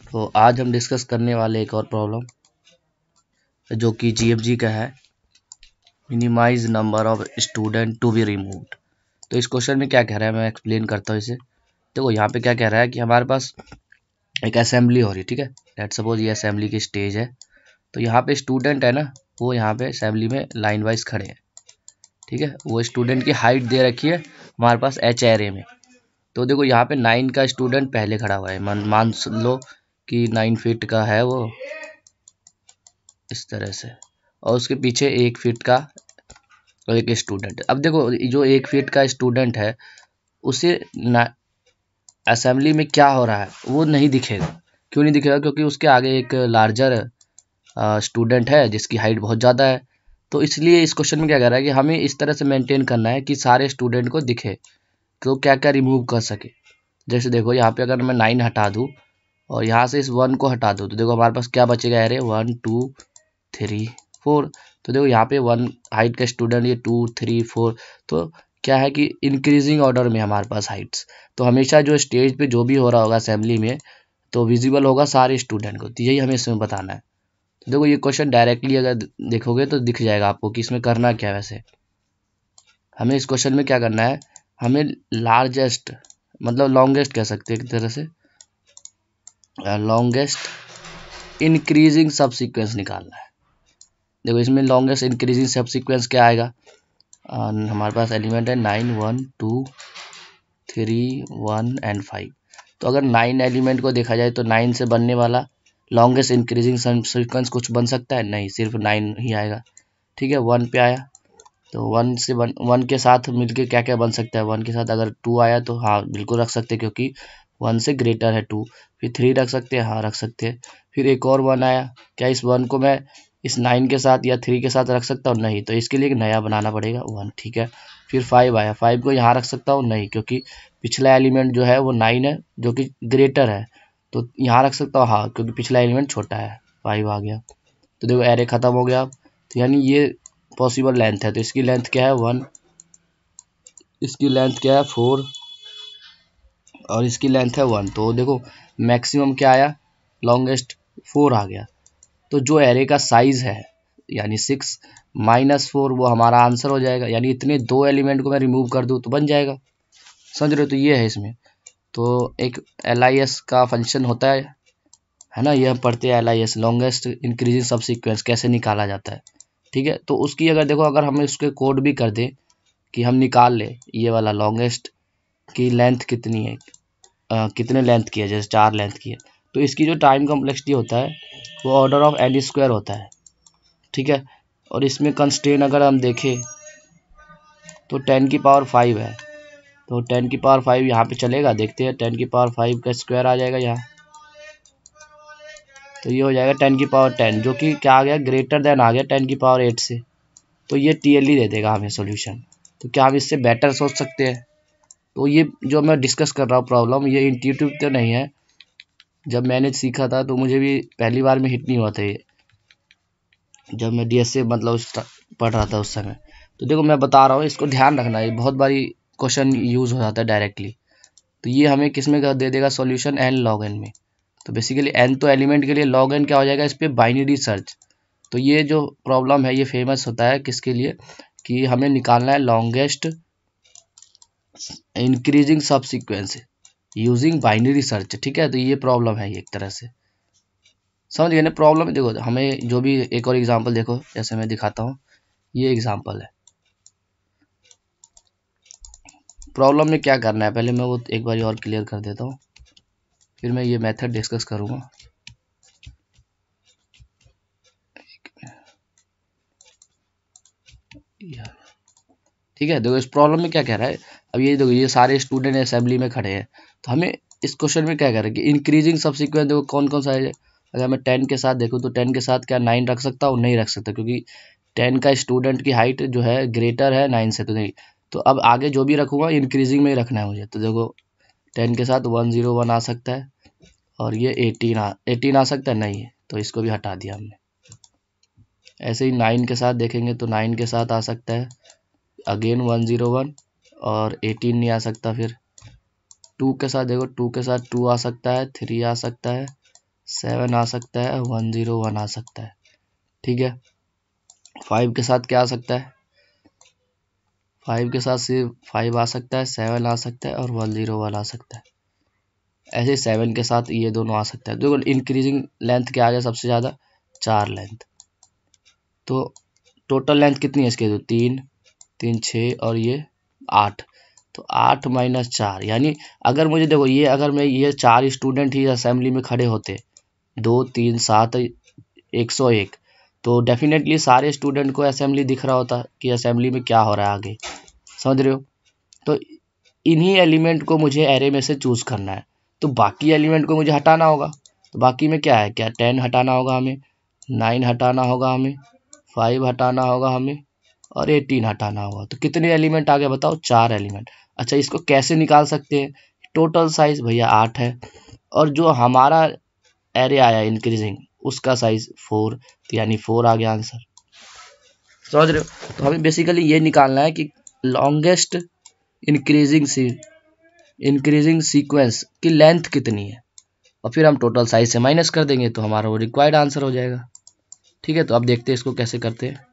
तो आज हम डिस्कस करने वाले एक और प्रॉब्लम जो कि जीएफजी का है, minimise number of student to be removed. तो इस क्वेश्चन में क्या कह रहा है मैं एक्सप्लेन करता हूँ इसे। देखो यहाँ पे क्या कह रहा है कि हमारे पास एक असेंबली हो रही है, ठीक है। लेट्स सपोज ये असेंबली की स्टेज है। तो यहाँ पे स्टूडेंट है ना, वो यहाँ पे असेंबली में लाइन वाइज खड़े हैं, ठीक है। वो स्टूडेंट की हाइट दे रखी है हमारे पास एच एरे में। तो देखो यहाँ पे 9 का स्टूडेंट पहले खड़ा हुआ है, मान लो कि 9 फीट का है वो, इस तरह से, और उसके पीछे 1 फीट का एक स्टूडेंट। अब देखो जो 1 फीट का स्टूडेंट है उसे असेंबली में क्या हो रहा है वो नहीं दिखेगा। क्यों नहीं दिखेगा? क्योंकि उसके आगे एक लार्जर स्टूडेंट है जिसकी हाइट बहुत ज़्यादा है। तो इसलिए इस क्वेश्चन में क्या कह रहा है कि हमें इस तरह से मेंटेन करना है कि सारे स्टूडेंट को दिखे, तो क्या क्या रिमूव कर सके। जैसे देखो यहाँ पे अगर मैं 9 हटा दूँ और यहाँ से इस 1 को हटा दूँ तो देखो हमारे पास क्या बचेगा, एरे 1 2 3 4। तो देखो यहाँ पे 1 हाइट का स्टूडेंट, ये 2 3 4। तो क्या है कि इंक्रीजिंग ऑर्डर में हमारे पास हाइट्स। तो हमेशा जो स्टेज पे जो भी हो रहा होगा असेंबली में तो विजिबल होगा सारे स्टूडेंट को। तो यही हमें इसमें बताना है। तो देखो ये क्वेश्चन डायरेक्टली अगर देखोगे तो दिख जाएगा आपको कि इसमें करना क्या है। वैसे हमें इस क्वेश्चन में क्या करना है, हमें लार्जेस्ट मतलब लॉन्गेस्ट कह सकते हैं एक तरह से, लॉन्गेस्ट इंक्रीजिंग सब सीक्वेंस निकालना है। देखो इसमें लॉन्गेस्ट इंक्रीजिंग सब सीक्वेंस क्या आएगा, हमारे पास एलिमेंट है 9 1 2 3 1 एंड 5। तो अगर 9 एलिमेंट को देखा जाए तो 9 से बनने वाला लॉन्गेस्ट इंक्रीजिंग सीक्वेंस कुछ बन सकता है? नहीं, सिर्फ 9 ही आएगा, ठीक है। 1 पे आया तो 1 के साथ मिलके क्या क्या बन सकता है। 1 के साथ अगर 2 आया तो हाँ बिल्कुल रख सकते हैं क्योंकि 1 से ग्रेटर है 2। फिर 3 रख सकते हैं, हाँ रख सकते हैं। फिर एक और 1 आया, क्या इस 1 को मैं इस 9 के साथ या 3 के साथ रख सकता हूँ? नहीं, तो इसके लिए एक नया बनाना पड़ेगा 1, ठीक है। फिर 5 आया, 5 को यहाँ रख सकता हूँ? नहीं, क्योंकि पिछला एलिमेंट जो है वो 9 है जो कि ग्रेटर है। तो यहाँ रख सकता हूँ, हाँ, क्योंकि पिछला एलिमेंट छोटा है। 5 आ गया। तो देखो एरे खत्म हो गया। तो यानी ये पॉसिबल लेंथ है। तो इसकी लेंथ क्या है 1, इसकी लेंथ क्या है 4 और इसकी लेंथ है 1। तो देखो मैक्सिमम क्या आया, लॉन्गेस्ट 4 आ गया। तो जो एरे का साइज है यानी 6 -4 वो हमारा आंसर हो जाएगा। यानी इतने 2 एलिमेंट को मैं रिमूव कर दूँ तो बन जाएगा। समझ रहे हो? तो ये है इसमें। तो एक LIS का फंक्शन होता है ना, ये हम पढ़ते हैं LIS, लॉन्गेस्ट इंक्रीजिंग सब सीक्वेंस कैसे निकाला जाता है, ठीक है। तो उसकी अगर देखो अगर हम उसके कोड भी कर दें कि हम निकाल ले ये वाला लॉन्गेस्ट की लेंथ कितनी है, कितने लेंथ की है, जैसे 4 लेंथ की है, तो इसकी जो टाइम कॉम्प्लेक्सिटी होता है वो ऑर्डर ऑफ n² होता है, ठीक है। और इसमें कंस्ट्रेन अगर हम देखें तो 10 की पावर 5 है। तो 10 की पावर 5 यहाँ पे चलेगा, देखते हैं। 10 की पावर 5 का स्क्वायर आ जाएगा यहाँ, तो ये हो जाएगा 10 की पावर 10 जो कि क्या आ गया, ग्रेटर देन आ गया 10 की पावर 8 से। तो ये TLE दे देगा हमें सॉल्यूशन। तो क्या हम इससे बेटर सोच सकते हैं? तो ये जो मैं डिस्कस कर रहा हूँ प्रॉब्लम, ये इंट्यूटिव तो नहीं है। जब मैंने सीखा था तो मुझे भी पहली बार में हिट नहीं हुआ था ये, जब मैं DSA मतलब पढ़ रहा था उस समय। तो देखो मैं बता रहा हूँ, इसको ध्यान रखना, ये बहुत बारी क्वेश्चन यूज हो जाता है डायरेक्टली। तो ये हमें किस में दे देगा सॉल्यूशन, n log n में। तो बेसिकली n तो एलिमेंट के लिए, log n क्या हो जाएगा, इस पर बाइनरी सर्च। तो ये जो प्रॉब्लम है ये फेमस होता है किसके लिए, कि हमें निकालना है लॉन्गेस्ट इंक्रीजिंग सब सीक्वेंस यूजिंग बाइनरी सर्च, ठीक है। तो ये प्रॉब्लम है ये एक तरह से, समझ गए ना प्रॉब्लम। देखो हमें जो भी एक और एग्जांपल देखो, जैसे मैं दिखाता हूँ, ये एग्जांपल है। प्रॉब्लम में क्या करना है पहले मैं वो एक बार और क्लियर कर देता हूँ, फिर मैं ये मेथड डिस्कस करूँगा। ठीक है, देखो इस प्रॉब्लम में क्या कह रहा है। अब ये देखो ये सारे स्टूडेंट असेंबली में खड़े हैं। तो हमें इस क्वेश्चन में क्या कह रहा है कि इंक्रीजिंग सब सीक्वेंस देखो कौन कौन सा है। अगर मैं 10 के साथ देखूँ तो 10 के साथ क्या 9 रख सकता हूँ? नहीं रख सकता, क्योंकि 10 का स्टूडेंट की हाइट जो है ग्रेटर है 9 से, तो नहीं। तो अब आगे जो भी रखूँगा इंक्रीजिंग में ही रखना है मुझे। तो देखो 10 के साथ 101 आ सकता है और ये 18 आ सकता है, नहीं है, तो इसको भी हटा दिया हमने। ऐसे ही 9 के साथ देखेंगे तो 9 के साथ आ सकता है अगेन 101 और 18 नहीं आ सकता। फिर 2 के साथ देखो, 2 के साथ 2 आ सकता है, 3 आ सकता है, 7 आ सकता है, 101 आ सकता है। ठीक है, 5 के साथ क्या आ सकता है, 5 के साथ सिर्फ 5 आ सकता है, 7 आ सकता है और 101 आ सकता है। ऐसे 7 के साथ ये दोनों आ सकता है। देखो इंक्रीजिंग लेंथ क्या आ गया सबसे ज़्यादा, 4 लेंथ। तो टोटल लेंथ कितनी है इसके, तो 3 3 6 और ये 8। तो 8 माइनस 4, यानी अगर मुझे देखो ये, अगर मैं ये 4 स्टूडेंट ही असेंबली में खड़े होते, 2 3 7 101, तो डेफिनेटली सारे स्टूडेंट को असेंबली दिख रहा होता कि असेंबली में क्या हो रहा है आगे। समझ रहे हो? तो इन्हीं एलिमेंट को मुझे एरे में से चूज करना है, तो बाकी एलिमेंट को मुझे हटाना होगा। तो बाकी में क्या है, क्या 10 हटाना होगा हमें, 9 हटाना होगा हमें, 5 हटाना होगा हमें और 18 हटाना होगा। तो कितने एलिमेंट आ गए बताओ, 4 एलिमेंट। अच्छा, इसको कैसे निकाल सकते हैं, टोटल साइज भैया 8 है और जो हमारा एरे आया इंक्रीजिंग उसका साइज 4, तो यानी 4 आ गया आंसर। समझ रहे हो? तो हमें बेसिकली ये निकालना है कि लॉन्गेस्ट इंक्रीजिंग सीक्वेंस की लेंथ कितनी है और फिर हम टोटल साइज से माइनस कर देंगे तो हमारा वो रिक्वायर्ड आंसर हो जाएगा। ठीक है, तो अब देखते हैं इसको कैसे करते हैं।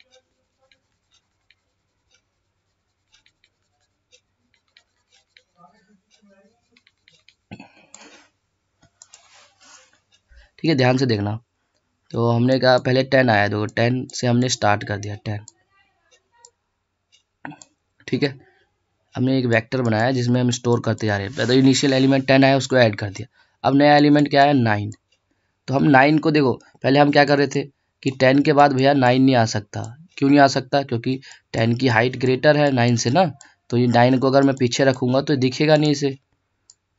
ठीक है, ध्यान से देखना। तो हमने कहा पहले 10 आया, देखो 10 से हमने स्टार्ट कर दिया 10। ठीक है, हमने एक वेक्टर बनाया जिसमें हम स्टोर करते जा रहे हैं। तो इनिशियल एलिमेंट 10 आया, उसको ऐड कर दिया। अब नया एलिमेंट क्या है, 9। तो हम 9 को देखो, पहले हम क्या कर रहे थे कि 10 के बाद भैया 9 नहीं आ सकता। क्यों नहीं आ सकता, क्योंकि 10 की हाइट ग्रेटर है 9 से ना। तो ये 9 को अगर मैं पीछे रखूंगा तो दिखेगा नहीं इसे,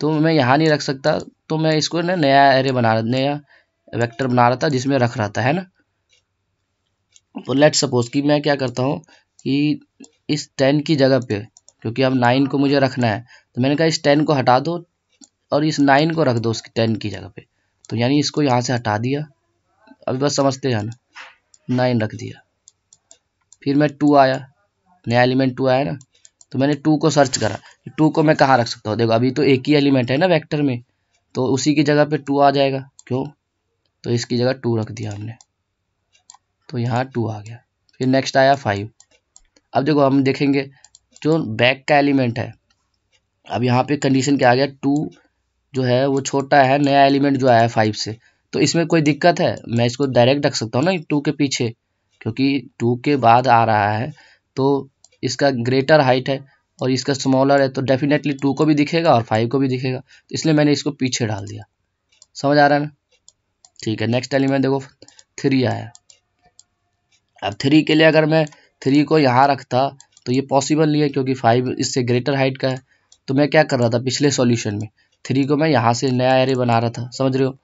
तो मैं यहाँ नहीं रख सकता। तो मैं इसको ना नया वेक्टर बना रहा था जिसमें रख रहा था, है ना। तो लेट सपोज कि मैं क्या करता हूँ कि इस 10 की जगह पे, क्योंकि अब 9 को मुझे रखना है, तो मैंने कहा इस 10 को हटा दो और इस 9 को रख दो उसकी 10 की जगह पे। तो यानी इसको यहाँ से हटा दिया, अभी बस समझते हैं ना, 9 रख दिया। फिर मैं 2 आया, नया एलिमेंट 2 आया ना, तो मैंने 2 को सर्च करा, 2 को मैं कहाँ रख सकता हूँ। देखो अभी तो एक ही एलिमेंट है ना वेक्टर में, तो उसी की जगह पे 2 आ जाएगा। क्यों, तो इसकी जगह 2 रख दिया हमने, तो यहाँ 2 आ गया। फिर नेक्स्ट आया 5। अब देखो हम देखेंगे जो बैक का एलिमेंट है, अब यहाँ पे कंडीशन क्या आ गया, 2 जो है वो छोटा है, नया एलिमेंट जो आया है 5 से। तो इसमें कोई दिक्कत है, मैं इसको डायरेक्ट रख सकता हूँ ना 2 के पीछे, क्योंकि 2 के बाद आ रहा है तो इसका ग्रेटर हाइट है और इसका स्मॉलर है, तो डेफिनेटली 2 को भी दिखेगा और 5 को भी दिखेगा। तो इसलिए मैंने इसको पीछे डाल दिया। समझ आ रहा है ना। ठीक है, नेक्स्ट एलिमेंट देखो 3 आया। अब 3 के लिए अगर मैं 3 को यहाँ रखता तो ये पॉसिबल नहीं है, क्योंकि 5 इससे ग्रेटर हाइट का है। तो मैं क्या कर रहा था पिछले सॉल्यूशन में, 3 को मैं यहाँ से नया एरे बना रहा था। समझ रहे हो?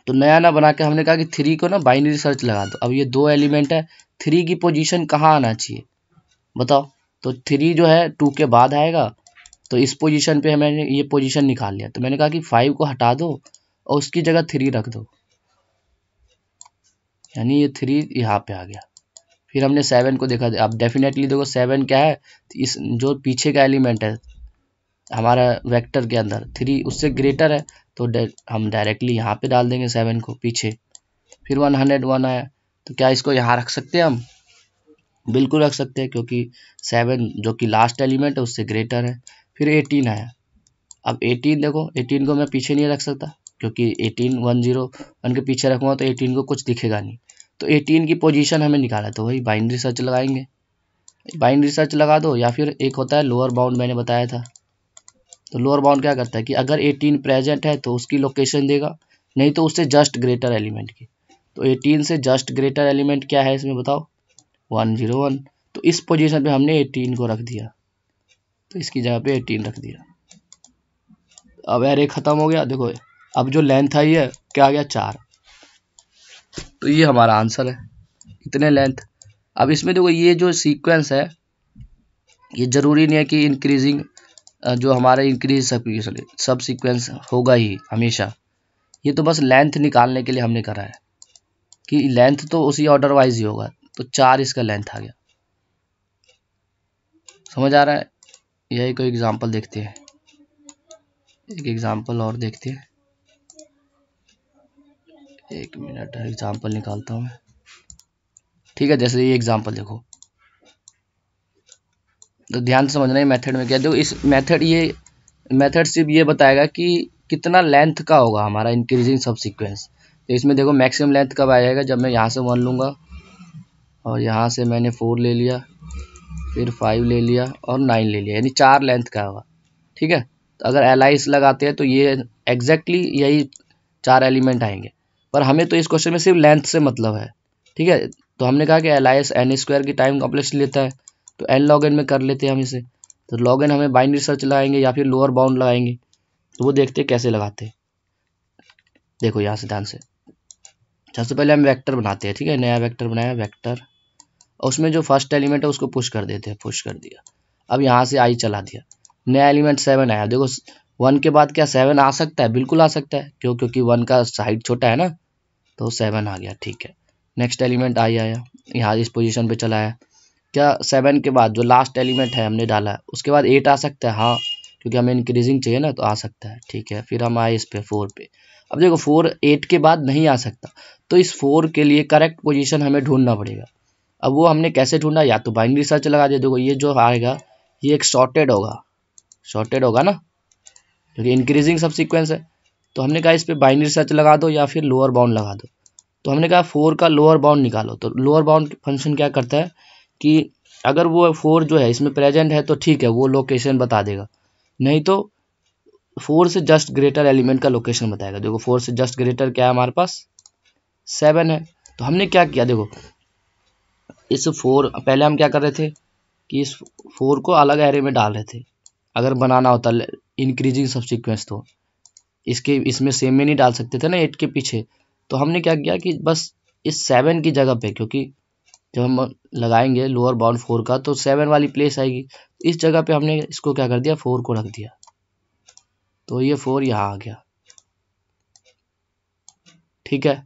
तो नया ना बना के हमने कहा कि 3 को ना बाइनरी सर्च लगा दो। अब ये 2 एलिमेंट है, 3 की पोजीशन कहाँ आना चाहिए बताओ। तो 3 जो है 2 के बाद आएगा, तो इस पोजीशन पे मैंने ये पोजीशन निकाल लिया। तो मैंने कहा कि 5 को हटा दो और उसकी जगह 3 रख दो, यानी ये 3 यहाँ पे आ गया। फिर हमने 7 को देखा। अब डेफिनेटली देखो 7 क्या है, इस जो पीछे का एलिमेंट है हमारा वेक्टर के अंदर, 3 उससे ग्रेटर है, तो हम डायरेक्टली यहाँ पे डाल देंगे 7 को पीछे। फिर 101 आया, तो क्या इसको यहाँ रख सकते हैं हम, बिल्कुल रख सकते हैं, क्योंकि 7 जो कि लास्ट एलिमेंट है उससे ग्रेटर है। फिर 18 आया। अब 18 देखो, 18 को मैं पीछे नहीं रख सकता, क्योंकि 18 101 के पीछे रखूँगा तो 18 को कुछ दिखेगा नहीं। तो 18 की पोजीशन हमें निकाला, तो वही बाइनरी सर्च लगाएंगे। बाइनरी सर्च लगा दो, या फिर एक होता है लोअर बाउंड, मैंने बताया था। तो लोअर बाउंड क्या करता है कि अगर 18 प्रेजेंट है तो उसकी लोकेशन देगा, नहीं तो उससे जस्ट ग्रेटर एलिमेंट की। तो 18 से जस्ट ग्रेटर एलिमेंट क्या है इसमें बताओ, 101। तो इस पोजीशन पे हमने 18 को रख दिया, तो इसकी जगह पे 18 रख दिया। अब एरे खत्म हो गया। देखो अब जो लेंथ आई है क्या आ गया, 4। तो ये हमारा आंसर है, इतने लेंथ। अब इसमें देखो ये जो सीक्वेंस है, ये जरूरी नहीं है कि इंक्रीजिंग जो हमारा इंक्रीज सब सीक्वेंस होगा ही हमेशा। ये तो बस लेंथ निकालने के लिए हमने करा है कि लेंथ तो उसी ऑर्डर वाइज ही होगा। तो 4 इसका लेंथ आ गया। समझ आ रहा है? यही कोई एग्जांपल देखते हैं, एक एग्जांपल और देखते हैं। एक मिनट एग्जाम्पल निकालता हूँ मैं। ठीक है, जैसे ये एग्जाम्पल देखो, तो ध्यान से समझना है मेथड में क्या है। देखो इस मेथड, ये मेथड सिर्फ ये बताएगा कि कितना लेंथ का होगा हमारा इंक्रीजिंग सब सीक्वेंस। तो इसमें देखो मैक्सिमम लेंथ कब आ जाएगा, जब मैं यहाँ से 1 लूँगा और यहाँ से मैंने 4 ले लिया, फिर 5 ले लिया और 9 ले लिया, यानी 4 लेंथ का होगा। ठीक है, तो अगर एलाइस लगाते हैं तो ये एग्जैक्टली यही 4 एलिमेंट आएंगे, पर हमें तो इस क्वेश्चन में सिर्फ लेंथ से मतलब है। ठीक है, तो हमने कहा कि एलाइस n स्क्वायर की टाइम कॉम्प्लेक्स लेता है, तो n log n में कर लेते हैं हम इसे। तो log n हमें बाइनरी सर्च लगाएंगे या फिर लोअर बाउंड लगाएंगे, तो वो देखते हैं कैसे लगाते हैं। देखो यहाँ से ध्यान से, सबसे पहले हम वेक्टर बनाते हैं। ठीक है, नया वेक्टर बनाया, वेक्टर, और उसमें जो फर्स्ट एलिमेंट है उसको पुश कर देते हैं, पुश कर दिया। अब यहाँ से आई चला दिया, नया एलिमेंट 7 आया। देखो 1 के बाद क्या 7 आ सकता है? बिल्कुल आ सकता है, क्यों? क्योंकि 1 का साइड छोटा है ना, तो 7 आ गया। ठीक है, नेक्स्ट एलिमेंट आई आया, यहाँ इस पोजीशन पे चला आया। क्या 7 के बाद जो लास्ट एलिमेंट है हमने डाला, उसके बाद 8 आ सकता है? हाँ, क्योंकि हमें इंक्रीजिंग चाहिए ना, तो आ सकता है। ठीक है, फिर हम आए इस पे 4 पे। अब देखो 4 8 के बाद नहीं आ सकता, तो इस 4 के लिए करेक्ट पोजीशन हमें ढूंढना पड़ेगा। अब वो हमने कैसे ढूंढा? या तो बाइनरी सर्च लगा दिया। देखो ये जो आएगा ये एक शॉर्टेड होगा, शॉर्टेड होगा ना, क्योंकि इंक्रीजिंग सब सीक्वेंस है। तो हमने कहा इस पे बाइनरी सर्च लगा दो या फिर लोअर बाउंड लगा दो। तो हमने कहा 4 का लोअर बाउंड निकालो। तो लोअर बाउंड फंक्शन क्या करता है कि अगर वो 4 जो है इसमें प्रेजेंट है तो ठीक है, वो लोकेशन बता देगा, नहीं तो 4 से जस्ट ग्रेटर एलिमेंट का लोकेशन बताएगा। देखो 4 से जस्ट ग्रेटर क्या है हमारे पास? 7 है। तो हमने क्या किया, देखो इस 4, पहले हम क्या कर रहे थे कि इस 4 को अलग एरे में डाल रहे थे। अगर बनाना होता इंक्रीजिंग सब सीक्वेंस तो इसके इसमें सेम में नहीं डाल सकते थे ना 8 के पीछे। तो हमने क्या किया कि बस इस 7 की जगह पे, क्योंकि जब हम लगाएंगे लोअर बाउंड 4 का तो 7 वाली प्लेस आएगी, इस जगह पे हमने इसको क्या कर दिया, 4 को रख दिया। तो ये 4 यहाँ आ गया। ठीक है,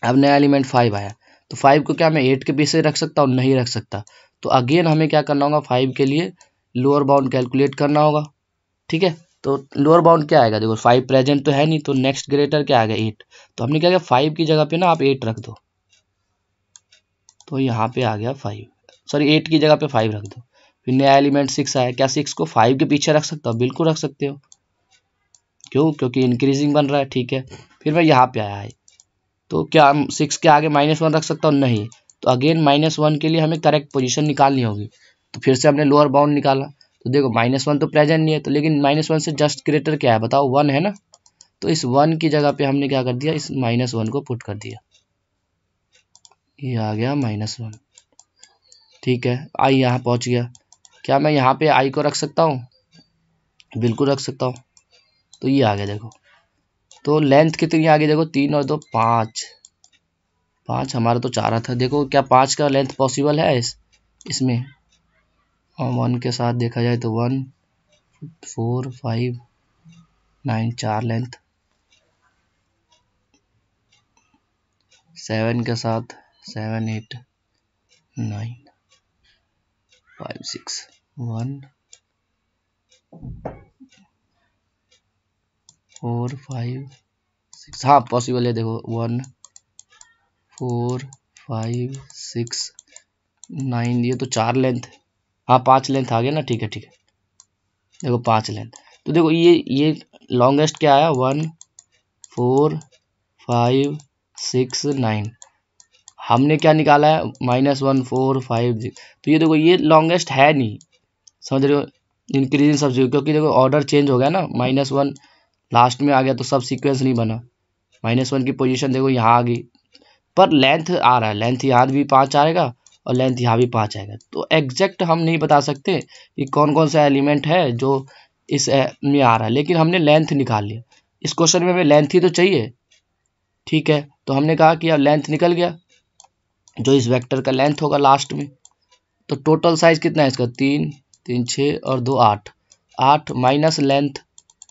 अब नया एलिमेंट 5 आया, तो 5 को क्या मैं 8 के पीछे रख सकता हूँ? नहीं रख सकता। तो अगेन हमें क्या करना होगा, 5 के लिए लोअर बाउंड कैलकुलेट करना होगा। ठीक है, तो लोअर बाउंड क्या आएगा? देखो 5 प्रेजेंट तो है नहीं, तो नेक्स्ट ग्रेटर क्या आएगा? 8। तो हमने क्या किया, 5 की जगह पे ना आप 8 रख दो, तो यहाँ पे आ गया 5, सॉरी 8 की जगह पे 5 रख दो। फिर नया एलिमेंट 6 आया, क्या 6 को 5 के पीछे रख सकता हूँ? बिल्कुल रख सकते हो, क्यों? क्योंकि इंक्रीजिंग बन रहा है। ठीक है, फिर मैं यहाँ पे आया है, तो क्या 6 के आगे -1 रख सकता हूँ? नहीं। तो अगेन -1 के लिए हमें करेक्ट पोजीशन निकालनी होगी। तो फिर से हमने लोअर बाउंड निकाला, तो देखो -1 तो प्रेजेंट नहीं है, तो लेकिन -1 से जस्ट ग्रेटर क्या है बताओ? 1 है ना। तो इस 1 की जगह पे हमने क्या कर दिया, इस -1 को पुट कर दिया, ये आ गया -1। ठीक है, आई यहाँ पहुँच गया। क्या मैं यहाँ पे आई को रख सकता हूँ? बिल्कुल रख सकता हूँ। तो ये आ गया देखो। तो लेंथ कितनी आ गई? देखो 3 और 2 5, 5 हमारा तो 4 था। देखो क्या 5 का लेंथ पॉसिबल है इसमें? और 1 के साथ देखा जाए तो 1 4 5 9 4 लेंथ, 7 के साथ 7 8 9 5 6 1 4 5 6, हाँ पॉसिबल है। देखो 1 4 5 6 9, ये तो 4 लेंथ, हाँ 5 लेंथ आ गया ना। ठीक है, ठीक है, देखो 5 लेंथ। तो देखो ये लॉन्गेस्ट क्या आया? 1 4 5 6 9। हमने क्या निकाला है? -1 4 5 6। तो ये देखो ये लॉन्गेस्ट है नहीं, समझ रहे हो? इंक्रीजिंग सब, क्योंकि देखो ऑर्डर चेंज हो गया ना, -1 लास्ट में आ गया तो सब सीक्वेंस नहीं बना। -1 की पोजीशन देखो यहाँ आ गई, पर लेंथ आ रहा है, लेंथ यहाँ भी 5 आएगा और लेंथ यहाँ भी 5 आएगा। तो एग्जैक्ट हम नहीं बता सकते कि कौन कौन सा एलिमेंट है जो इस में आ रहा है, लेकिन हमने लेंथ निकाल लिया। इस क्वेश्चन में हमें लेंथ ही तो चाहिए। ठीक है, तो हमने कहा कि अब लेंथ निकल गया, जो इस वेक्टर का लेंथ होगा लास्ट में। तो टोटल साइज कितना है इसका? 3 3 6 और 2 8, 8 माइनस लेंथ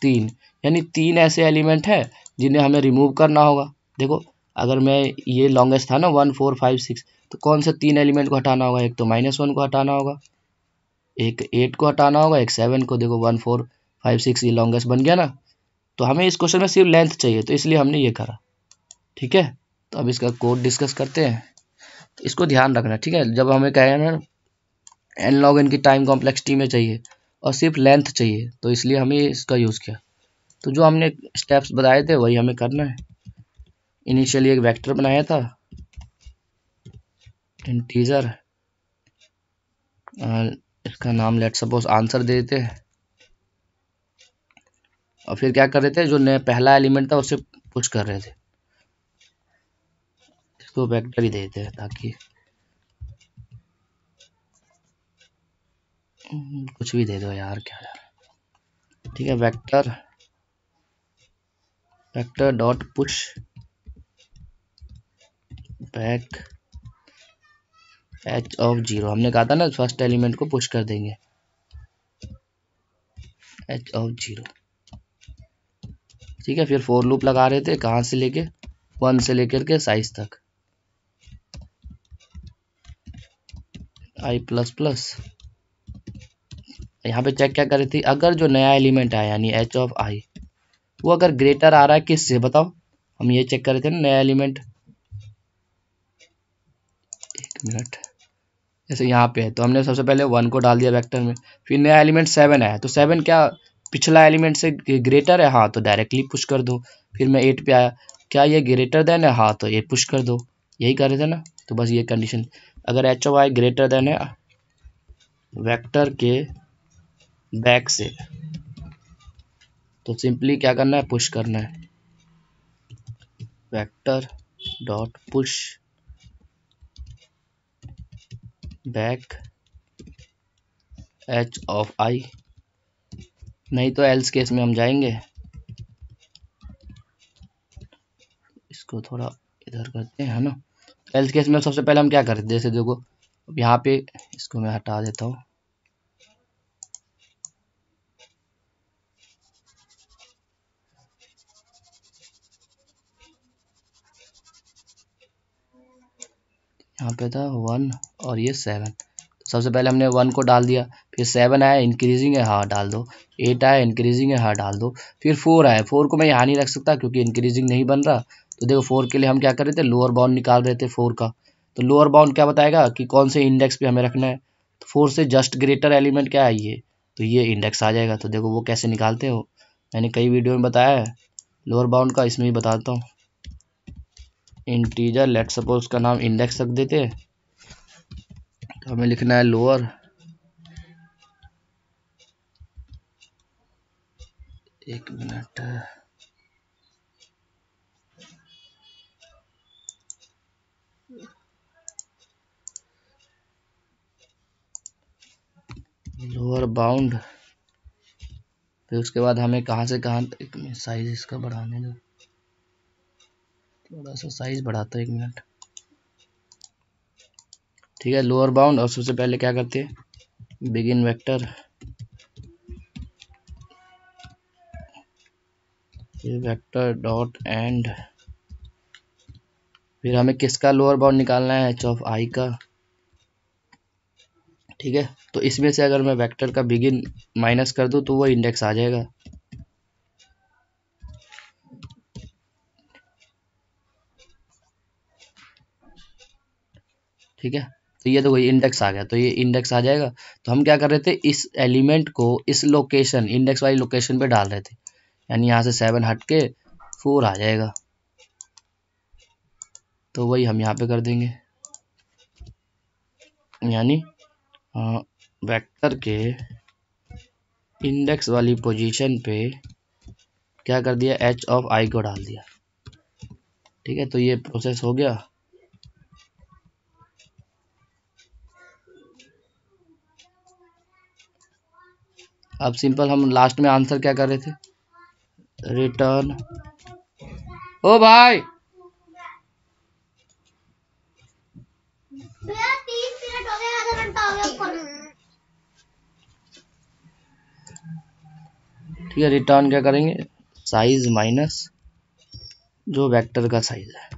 3, यानी 3 ऐसे एलिमेंट है जिन्हें हमें रिमूव करना होगा। देखो अगर मैं ये लॉन्गेस्ट था ना 1 4 5 6, तो कौन से 3 एलिमेंट को हटाना होगा? एक तो -1 को हटाना होगा, एक 8 को हटाना होगा, एक 7 को। देखो 1 4 5 6 ये लॉन्गेस्ट बन गया ना। तो हमें इस क्वेश्चन में सिर्फ लेंथ चाहिए, तो इसलिए हमने ये करा। ठीक है, तो अब इसका कोड डिस्कस करते हैं। तो इसको ध्यान रखना, ठीक है, जब हमें कहे ना n log n की टाइम कॉम्प्लेक्सिटी में चाहिए और सिर्फ लेंथ चाहिए, तो इसलिए हमें इसका यूज़ किया। तो जो हमने स्टेप्स बताए थे वही हमें करना है। इनिशियली एक वेक्टर बनाया था इंटीजर, इसका नाम लेट सपोज आंसर दे देते हैं, और फिर क्या कर रहे थे, जो नया पहला एलिमेंट था उसे पुश कर रहे थे। इसको वेक्टर ही देते हैं ताकि कुछ भी दे दो यार, क्या यार। ठीक है, vector vector dot push back h of 0, हमने कहा था ना फर्स्ट एलिमेंट को पुश कर देंगे h ऑफ 0। ठीक है, फिर फॉर लूप लगा रहे थे, कहाँ से लेके 1 से लेकर के साइज तक i प्लस प्लस। यहाँ पे चेक क्या कर रही थी, अगर जो नया एलिमेंट आया यानी h ऑफ i वो अगर ग्रेटर आ रहा है किससे, बताओ। हम ये चेक कर रहे थे ना नया एलिमेंट, एक मिनट, जैसे यहाँ पे है तो हमने सबसे पहले 1 को डाल दिया वेक्टर में, फिर नया एलिमेंट 7 आया तो 7 क्या पिछला एलिमेंट से ग्रेटर है, हाँ तो डायरेक्टली पुश कर दो। फिर मैं 8 पे आया, क्या ये ग्रेटर देन है, हाँ तो ये पुश कर दो। यही कर रहे थे ना, तो बस ये कंडीशन, अगर H of I greater than है वेक्टर के बैक से, तो सिंपली क्या करना है, पुश करना है, vector dot push back H of I. नहीं तो एल्स केस में हम जाएंगे, इसको थोड़ा इधर करते हैं, है ना। एल्स केस में सबसे पहले हम क्या करते हैं, जैसे देखो अब यहाँ पे इसको मैं हटा देता हूँ, यहाँ पे था 1 और ये 7, तो सबसे पहले हमने 1 को डाल दिया, फिर 7 आया इंक्रीजिंग है, हाँ डाल दो, 8 आया इंक्रीजिंग है, हाँ डाल दो, फिर 4 आया, 4 को मैं यहाँ नहीं रख सकता क्योंकि इंक्रीजिंग नहीं बन रहा। तो देखो 4 के लिए हम क्या कर रहे थे, लोअर बाउंड निकाल रहे थे 4 का। तो लोअर बाउंड क्या बताएगा कि कौन से इंडेक्स पे हमें रखना है, तो 4 से जस्ट ग्रेटर एलिमेंट क्या है ये, तो ये इंडेक्स आ जाएगा। तो देखो वो कैसे निकालते हो, मैंने कई वीडियो में बताया है लोअर बाउंड का, इसमें ही बताता हूँ। इंटीजर लेट सपोज का नाम इंडेक्स रख देते हैं, तो हमें लिखना है लोअर, एक मिनट, लोअर बाउंड, फिर उसके बाद हमें कहाँ से कहाँ, एक मिनट साइज इसका बढ़ाने दो, थोड़ा सा साइज बढ़ाता है, एक मिनट। ठीक है, लोअर बाउंड, और सबसे पहले क्या करते हैं, बिगिन वेक्टर, फिर वेक्टर डॉट एंड, फिर हमें किसका लोअर बाउंड निकालना है, एच ऑफ आई का। ठीक है, तो इसमें से अगर मैं वेक्टर का बिगिन माइनस कर दूं तो वो इंडेक्स आ जाएगा। ठीक है, तो ये तो वही इंडेक्स आ गया, तो ये इंडेक्स आ जाएगा। तो हम क्या कर रहे थे, इस एलिमेंट को इस लोकेशन इंडेक्स वाली लोकेशन पे डाल रहे थे, यानी यहाँ से 7 हट के 4 आ जाएगा, तो वही हम यहाँ पे कर देंगे, यानी वेक्टर के इंडेक्स वाली पोजीशन पे क्या कर दिया, एच ऑफ आई को डाल दिया। ठीक है, तो ये प्रोसेस हो गया। अब सिंपल हम लास्ट में आंसर क्या कर रहे थे, रिटर्न, ओ भाई 30 मिनट हो गए, आधा घंटा हो गया ऊपर। ठीक है, रिटर्न क्या करेंगे, साइज माइनस जो वेक्टर का साइज है।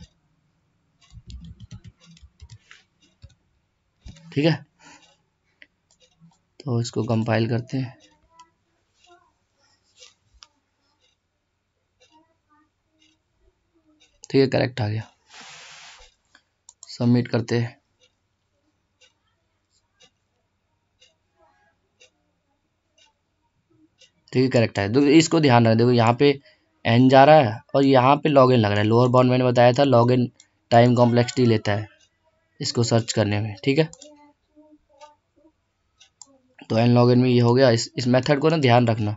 ठीक है, तो इसको कंपाइल करते हैं, ठीक है, करेक्ट आ गया। सबमिट करते हैं। ठीक है, करेक्ट है। देखो इसको ध्यान रखें, देखो यहाँ पे एन जा रहा है और यहाँ पे लॉगिन लग रहा है। लोअर बाउंड मैंने बताया था लॉगिन टाइम कॉम्प्लेक्सिटी लेता है इसको सर्च करने में। ठीक है, तो एन लॉगिन में ये हो गया। इस मेथड को ना ध्यान रखना,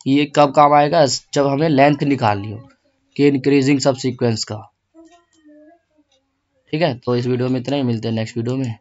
ये कब काम आएगा, जब हमें लेंथ निकालनी हो कि इंक्रीजिंग सब सीक्वेंस का। ठीक है, तो इस वीडियो में इतना ही, मिलते हैं नेक्स्ट वीडियो में।